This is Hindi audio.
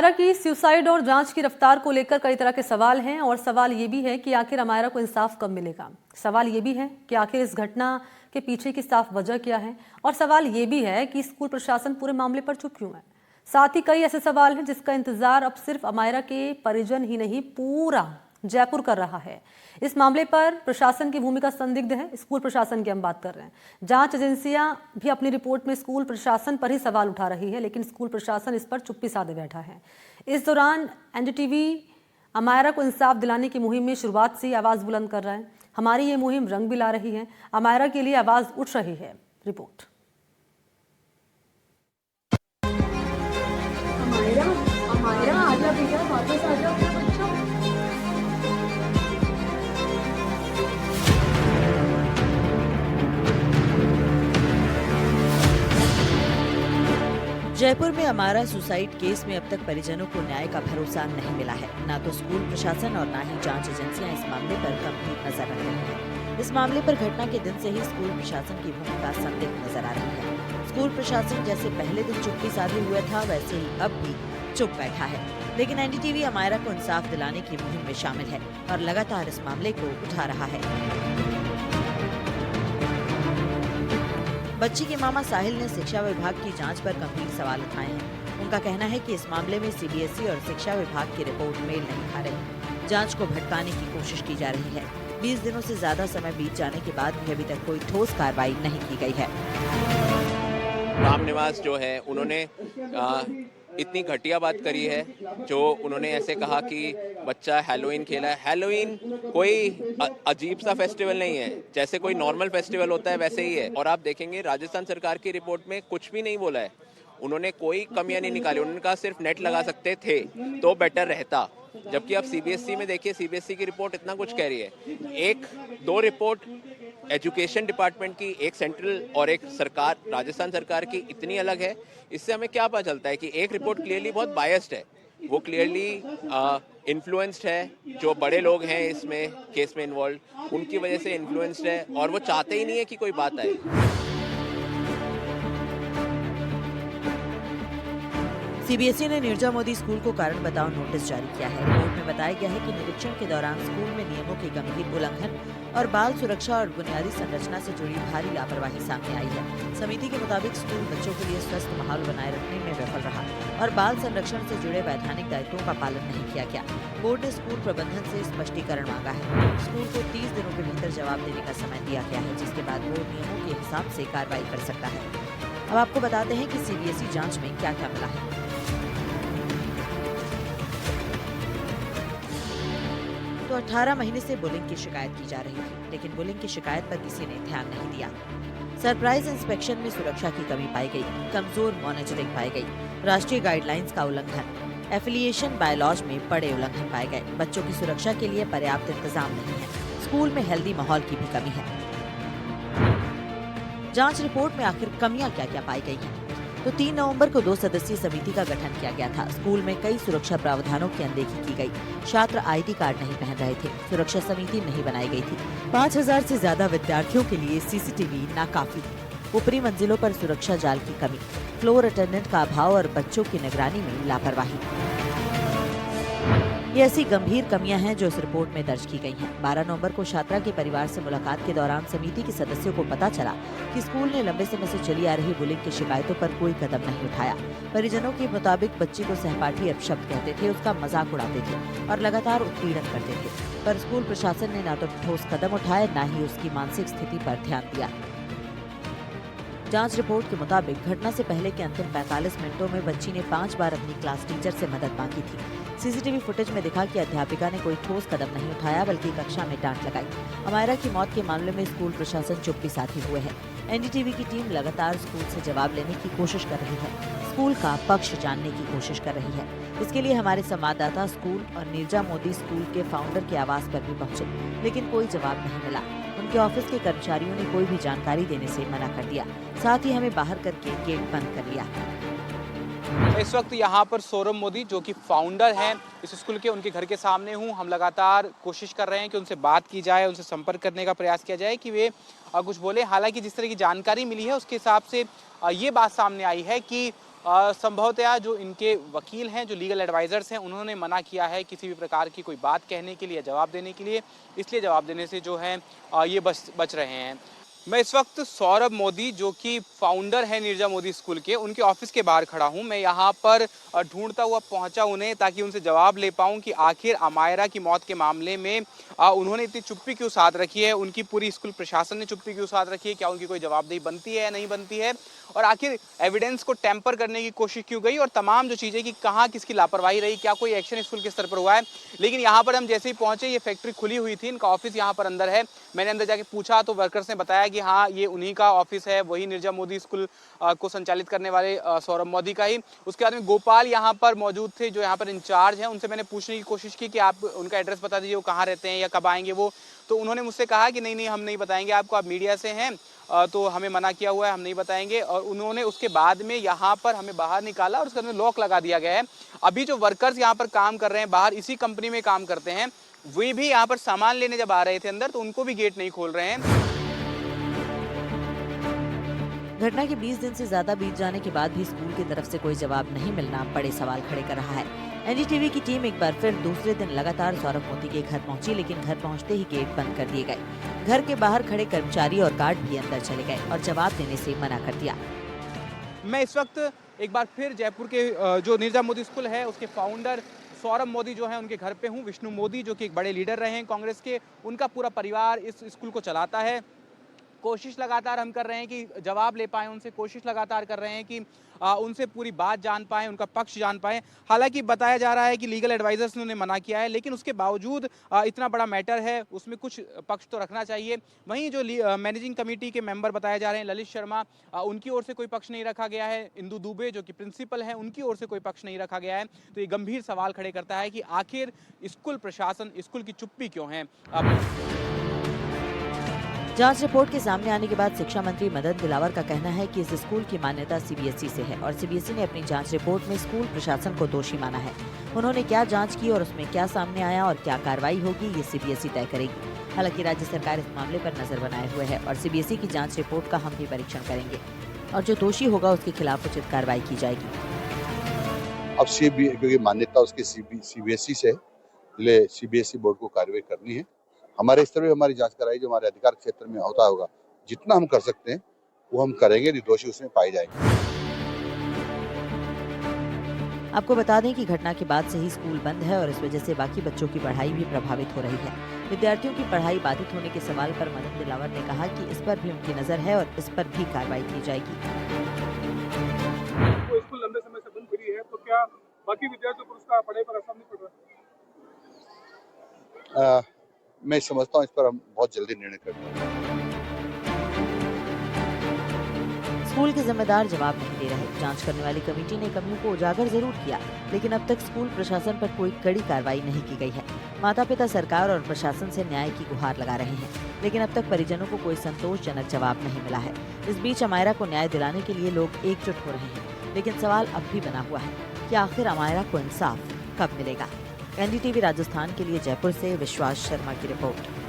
अमायरा की सुसाइड और जांच की रफ्तार को लेकर कई तरह के सवाल हैं और सवाल ये भी है कि आखिर अमायरा को इंसाफ कब मिलेगा। सवाल ये भी है कि आखिर इस घटना के पीछे की साफ वजह क्या है और सवाल ये भी है कि स्कूल प्रशासन पूरे मामले पर चुप क्यों है। साथ ही कई ऐसे सवाल हैं जिसका इंतजार अब सिर्फ अमायरा के परिजन ही नहीं पूरा जयपुर कर रहा है। इस मामले पर प्रशासन की भूमिका संदिग्ध है। स्कूल प्रशासन की हम बात कर रहे हैं। जांच एजेंसियां भी अपनी रिपोर्ट में स्कूल प्रशासन पर ही सवाल उठा रही है, लेकिन स्कूल प्रशासन इस पर चुप्पी साधे बैठा है। इस दौरान एनडीटीवी अमायरा को इंसाफ दिलाने की मुहिम में शुरुआत से ही आवाज बुलंद कर रहा है। हमारी ये मुहिम रंग भी ला रही है, अमायरा के लिए आवाज उठ रही है। रिपोर्ट। अमायरा आजा भैया, वापस आजा अपने बच्चों। जयपुर में अमायरा सुसाइड केस में अब तक परिजनों को न्याय का भरोसा नहीं मिला है। ना तो स्कूल प्रशासन और ना ही जांच एजेंसियां इस मामले पर गंभीर नजर रख रही हैं। इस मामले पर घटना के दिन से ही स्कूल प्रशासन की भूमिका संदिग्ध नजर आ रही है। स्कूल प्रशासन जैसे पहले दिन चुप्पी साधे हुआ था, वैसे ही अब भी चुप बैठा है। लेकिन एनडीटीवी अमायरा को इंसाफ दिलाने की मुहिम में शामिल है और लगातार इस मामले को उठा रहा है। बच्ची के मामा साहिल ने शिक्षा विभाग की जांच पर गंभीर सवाल उठाए हैं। उनका कहना है कि इस मामले में सीबीएसई और शिक्षा विभाग की रिपोर्ट मेल नहीं खा रही। जांच को भटकाने की कोशिश की जा रही है। 20 दिनों से ज्यादा समय बीत जाने के बाद भी अभी तक कोई ठोस कार्रवाई नहीं की गई है। रामनिवास जो है उन्होंने इतनी घटिया बात करी है, जो उन्होंने ऐसे कहा कि बच्चा हैलोवीन खेला है। हैलोवीन कोई अजीब सा फेस्टिवल नहीं है, जैसे कोई नॉर्मल फेस्टिवल होता है वैसे ही है। और आप देखेंगे राजस्थान सरकार की रिपोर्ट में कुछ भी नहीं बोला है, उन्होंने कोई कमियां नहीं निकाली। उन्होंने कहा सिर्फ नेट लगा सकते थे तो बेटर रहता। जबकि आप सीबीएसई में देखिए, सीबीएसई की रिपोर्ट इतना कुछ कह रही है। एक दो रिपोर्ट एजुकेशन डिपार्टमेंट की, एक सेंट्रल और एक सरकार राजस्थान सरकार की इतनी अलग है। इससे हमें क्या पता चलता है कि एक रिपोर्ट क्लियरली बहुत बायस्ड है, वो क्लियरली इन्फ्लुएंस्ड है। जो बड़े लोग हैं इसमें केस में इन्वॉल्व, उनकी वजह से इन्फ्लुएंस्ड है और वो चाहते ही नहीं है कि कोई बात आए। सीबीएसई ने नीरजा मोदी स्कूल को कारण बताओ नोटिस जारी किया है। रिपोर्ट में बताया गया है कि निरीक्षण के दौरान स्कूल में नियमों के गंभीर उल्लंघन और बाल सुरक्षा और बुनियादी संरचना से जुड़ी भारी लापरवाही सामने आई है। समिति के मुताबिक स्कूल बच्चों के लिए स्वस्थ माहौल बनाए रखने में विफल रहा और बाल संरक्षण से जुड़े वैधानिक दायित्वों का पालन नहीं किया गया। बोर्ड ने स्कूल प्रबंधन से स्पष्टीकरण मांगा है। स्कूल को 30 दिनों के भीतर जवाब देने का समय दिया गया है, जिसके बाद बोर्ड नियमों के हिसाब से कार्रवाई कर सकता है। अब आपको बताते हैं कि सीबीएसई जांच में क्या क्या मिला है। तो 18 महीने से बुलिंग की शिकायत की जा रही थी, लेकिन बुलिंग की शिकायत पर किसी ने ध्यान नहीं दिया। सरप्राइज इंस्पेक्शन में सुरक्षा की कमी पाई गई, कमजोर मॉनिटरिंग पाई गई, राष्ट्रीय गाइडलाइंस का उल्लंघन, एफिलिएशन बायलॉज में बड़े उल्लंघन पाए गए, बच्चों की सुरक्षा के लिए पर्याप्त इंतजाम नहीं है, स्कूल में हेल्दी माहौल की भी कमी है। जांच रिपोर्ट में आखिर कमियां क्या क्या पाई गई हैं? तो 3 नवंबर को 2 सदस्यीय समिति का गठन किया गया था। स्कूल में कई सुरक्षा प्रावधानों की अनदेखी की गई। छात्र आईडी कार्ड नहीं पहन रहे थे। सुरक्षा समिति नहीं बनाई गई थी। 5000 से ज्यादा विद्यार्थियों के लिए सीसीटीवी नाकाफी। ऊपरी मंजिलों पर सुरक्षा जाल की कमी, फ्लोर अटेंडेंट का अभाव और बच्चों की निगरानी में लापरवाही। ये ऐसी गंभीर कमियां हैं जो इस रिपोर्ट में दर्ज की गई हैं। 12 नवंबर को छात्रा के परिवार से मुलाकात के दौरान समिति के सदस्यों को पता चला कि स्कूल ने लंबे समय से चली आ रही बुलिंग की शिकायतों पर कोई कदम नहीं उठाया। परिजनों के मुताबिक बच्ची को सहपाठी अपशब्द कहते थे, उसका मजाक उड़ाते थे और लगातार उत्पीड़न करते थे, पर स्कूल प्रशासन ने न तो ठोस कदम उठाए, न ही उसकी मानसिक स्थिति पर ध्यान दिया। जांच रिपोर्ट के मुताबिक घटना से पहले के अंतिम 45 मिनटों में बच्ची ने 5 बार अपनी क्लास टीचर से मदद मांगी थी। सीसीटीवी फुटेज में दिखा कि अध्यापिका ने कोई ठोस कदम नहीं उठाया, बल्कि कक्षा में डांट लगाई। अमायरा की मौत के मामले में स्कूल प्रशासन चुप्पी साधे हुए है। एनडीटीवी की टीम लगातार स्कूल से जवाब लेने की कोशिश कर रही है, स्कूल का पक्ष जानने की कोशिश कर रही है। इसके लिए हमारे संवाददाता स्कूल और नीरजा मोदी स्कूल के फाउंडर के आवास पर भी पहुंचे, लेकिन कोई जवाब नहीं मिला। उनके ऑफिस के कर्मचारियों ने कोई भी जानकारी देने से मना कर दिया, साथ ही हमें बाहर करके गेट बंद कर लिया। इस वक्त यहाँ पर सौरभ मोदी जो कि फाउंडर हैं इस स्कूल के, उनके घर के सामने हूँ। हम लगातार कोशिश कर रहे हैं कि उनसे बात की जाए, उनसे संपर्क करने का प्रयास किया जाए कि वे कुछ बोले। हालांकि जिस तरह की जानकारी मिली है उसके हिसाब से ये बात सामने आई है कि संभवतः जो इनके वकील हैं, जो लीगल एडवाइजर्स हैं, उन्होंने मना किया है किसी भी प्रकार की कोई बात कहने के लिए या जवाब देने के लिए, इसलिए जवाब देने से जो है ये बच रहे हैं। मैं इस वक्त सौरभ मोदी, जो कि फाउंडर है नीरजा मोदी स्कूल के, उनके ऑफिस के बाहर खड़ा हूं। मैं यहां पर ढूंढता हुआ पहुंचा उन्हें, ताकि उनसे जवाब ले पाऊं कि आखिर अमायरा की मौत के मामले में उन्होंने इतनी चुप्पी क्यों साध रखी है, उनकी पूरी स्कूल प्रशासन ने चुप्पी क्यों साध रखी है, क्या उनकी कोई जवाबदेही बनती है या नहीं बनती है, और आखिर एविडेंस को टेम्पर करने की कोशिश क्यों गई, और तमाम जो चीज़ें कि कहाँ किसकी लापरवाही रही, क्या कोई एक्शन स्कूल के स्तर पर हुआ है। लेकिन यहाँ पर हम जैसे ही पहुंचे, ये फैक्ट्री खुली हुई थी, इनका ऑफिस यहाँ पर अंदर है। मैंने अंदर जाके पूछा तो वर्कर्स ने बताया कि हाँ, ये उन्हीं का ऑफिस है, वही नीरजा मोदी स्कूल को संचालित करने वाले सौरभ मोदी का ही। उसके बाद में गोपाल यहाँ पर मौजूद थे, जो यहाँ पर इंचार्ज हैं। उनसे मैंने पूछने की कोशिश की कि आप उनका एड्रेस बता दीजिए, वो कहाँ रहते हैं या कब आएंगे वो। तो उन्होंने मुझसे कहा कि नहीं हम नहीं बताएंगे आपको, आप मीडिया से हैं तो हमें मना किया हुआ है, हम नहीं बताएंगे। और उन्होंने उसके बाद में यहाँ पर हमें बाहर निकाला और उसके बाद में लॉक लगा दिया गया है। अभी जो वर्कर्स यहाँ पर काम कर रहे हैं, बाहर इसी कंपनी में काम करते हैं, वे भी यहाँ पर सामान लेने जब आ रहे थे अंदर, तो उनको भी गेट नहीं खोल रहे हैं। घटना के 20 दिन से ज्यादा बीत जाने के बाद भी स्कूल की तरफ से कोई जवाब नहीं मिलना बड़े सवाल खड़े कर रहा है। एनडीटीवी की टीम एक बार फिर दूसरे दिन लगातार सौरभ मोदी के घर पहुंची, लेकिन घर पहुंचते ही गेट बंद कर दिए गए। घर के बाहर खड़े कर्मचारी और गार्ड भी अंदर चले गए और जवाब देने से मना कर दिया। मैं इस वक्त एक बार फिर जयपुर के जो नीरजा मोदी स्कूल है, उसके फाउंडर सौरभ मोदी जो है, उनके घर पे हूँ। विष्णु मोदी, जो कि एक बड़े लीडर रहे हैं कांग्रेस के, उनका पूरा परिवार इस स्कूल को चलाता है। कोशिश लगातार हम कर रहे हैं कि जवाब ले पाएं उनसे, कोशिश लगातार कर रहे हैं कि उनसे पूरी बात जान पाएं, उनका पक्ष जान पाएं। हालांकि बताया जा रहा है कि लीगल एडवाइजर्स ने उन्हें मना किया है, लेकिन उसके बावजूद इतना बड़ा मैटर है, उसमें कुछ पक्ष तो रखना चाहिए। वहीं जो मैनेजिंग कमेटी के मेंबर बताए जा रहे हैं, ललित शर्मा, उनकी ओर से कोई पक्ष नहीं रखा गया है। इंदु दुबे, जो कि प्रिंसिपल हैं, उनकी ओर से कोई पक्ष नहीं रखा गया है। तो ये गंभीर सवाल खड़े करता है कि आखिर स्कूल प्रशासन, स्कूल की चुप्पी क्यों है। जांच रिपोर्ट के सामने आने के बाद शिक्षा मंत्री मदन दिलावर का कहना है कि इस स्कूल की मान्यता सीबीएसई से है और सीबीएसई ने अपनी जांच रिपोर्ट में स्कूल प्रशासन को दोषी माना है। उन्होंने क्या जांच की और उसमें क्या सामने आया और क्या कार्रवाई होगी, ये सीबीएसई तय करेगी। हालांकि राज्य सरकार इस मामले पर नजर बनाए हुए है और सीबीएसई की जाँच रिपोर्ट का हम भी परीक्षण करेंगे और जो दोषी होगा उसके खिलाफ उचित कार्रवाई की जाएगी। अब क्योंकि मान्यता उसकी सीबीएसई से, इसलिए सीबीएसई बोर्ड को कार्रवाई करनी है। हमारे स्तर पर हमारी जांच कराई, जो हमारे अधिकार क्षेत्र में होता होगा, जितना हम कर सकते हैं वो हम करेंगे, दोषी उसमें पाए जाएंगे। आपको बता दें कि घटना के बाद से ही स्कूल बंद है और इस वजह से बाकी बच्चों की पढ़ाई भी प्रभावित हो रही है। विद्यार्थियों की पढ़ाई बाधित होने के सवाल पर मदन दिलावर ने कहा कि इस पर भी उनकी नजर है और इस पर भी कार्रवाई की जाएगी। तो स्कूल लंबे समय से बंद पड़ी है, तो क्या बाकी विद्यार्थियों को उसका पढ़ाई पर असर नहीं पड़ रहा? मैं समझता हूँ इस पर हम बहुत जल्दी निर्णय करेंगे। स्कूल के जिम्मेदार जवाब नहीं दे रहे। जांच करने वाली कमेटी ने कमियों को उजागर जरूर किया, लेकिन अब तक स्कूल प्रशासन पर कोई कड़ी कार्रवाई नहीं की गई है। माता पिता सरकार और प्रशासन से न्याय की गुहार लगा रहे हैं, लेकिन अब तक परिजनों को कोई संतोषजनक जवाब नहीं मिला है। इस बीच अमायरा को न्याय दिलाने के लिए लोग एकजुट हो रहे हैं, लेकिन सवाल अब भी बना हुआ है कि आखिर अमायरा को इंसाफ कब मिलेगा। एनडीटीवी राजस्थान के लिए जयपुर से विश्वास शर्मा की रिपोर्ट।